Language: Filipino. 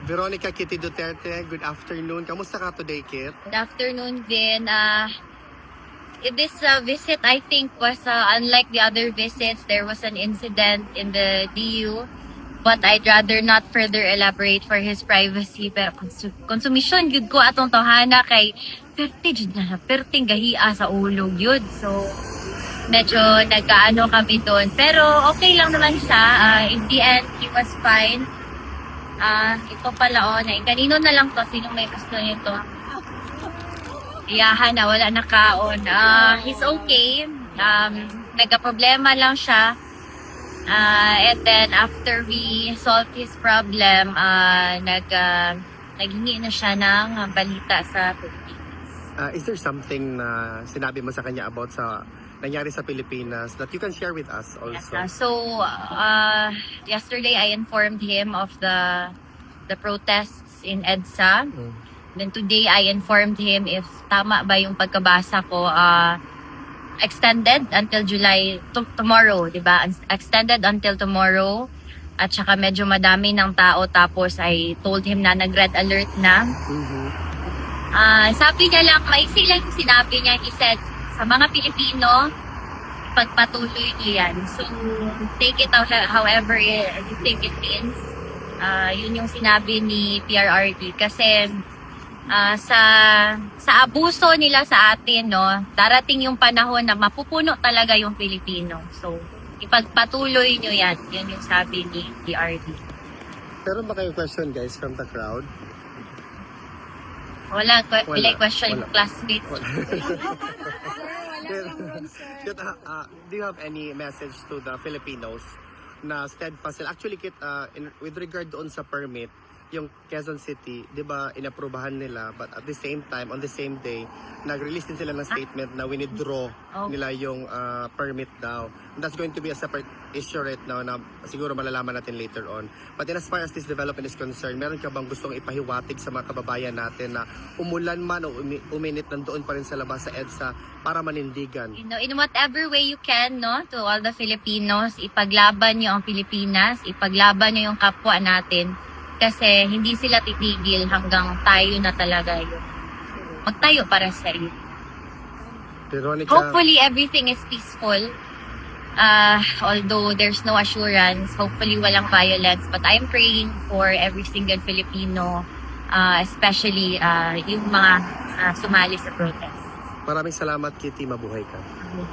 Veronica Kitty Duterte, good afternoon. Kamusta ka today, Kit? Good afternoon, Vin. This visit, I think, was unlike the other visits. There was an incident in the DU, but I'd rather not further elaborate for his privacy. Pero konsumisyon, yun ko atong tohana kay perting gahia sa ulog yun. So, medyo nagkaano kami doon. Pero okay lang naman siya. In the end, he was fine. Ito pala, kanino na lang to? Sinong may gusto nito? Iyahan na, wala na kaon. He's okay. Nagka-problema lang siya. And then, after we solved his problem, naghingi na siya ng balita sa Pilipinas. Is there something na sinabi mo sa kanya about sa nangyari sa Pilipinas that you can share with us also? So, yesterday I informed him of the protests in EDSA. Then today I informed him if tama ba yung pagkabasa ko, extended until July, tomorrow, di ba? Extended until tomorrow. At saka medyo madami ng tao, tapos I told him na nag-red alert na. Sabi niya lang, maiksi lang yung sinabi niya. He said, sa mga Pilipino, pagpatuloy niyo yan. So, take it out however you think it means. Yun yung sinabi ni PRRD. Kasi, sa abuso nila sa atin, no, darating yung panahon na mapupuno talaga yung Pilipino. So, ipagpatuloy nyo yan. Yan yung sabi ni PRD. Pero ba kayong question, guys, from the crowd? Wala question yung classmates. Do you have any message to the Filipinos na steadfast sila? Actually, Kit, with regard doon sa permit, yung Quezon City, di ba, inaprubahan nila, but at the same time, on the same day, nag-release din sila ng statement na winidraw nila yung permit daw. And that's going to be a separate issue right now na siguro malalaman natin later on. But as far as this development is concerned, meron ka bang gustong ipahiwatig sa mga kababayan natin na umulan man o uminit, nandoon pa rin sa labas sa EDSA para manindigan? You know, in whatever way you can, no, to all the Filipinos, ipaglaban nyo ang Pilipinas, ipaglaban nyo yung kapwa natin. Kasi hindi sila titigil hanggang tayo na talaga yun. Magtayo para sa iyo. Veronica, hopefully everything is peaceful. Although there's no assurance, hopefully walang violence. But I'm praying for every single Filipino, especially yung mga sumali sa protest. maraming salamat, Kitty. Mabuhay ka.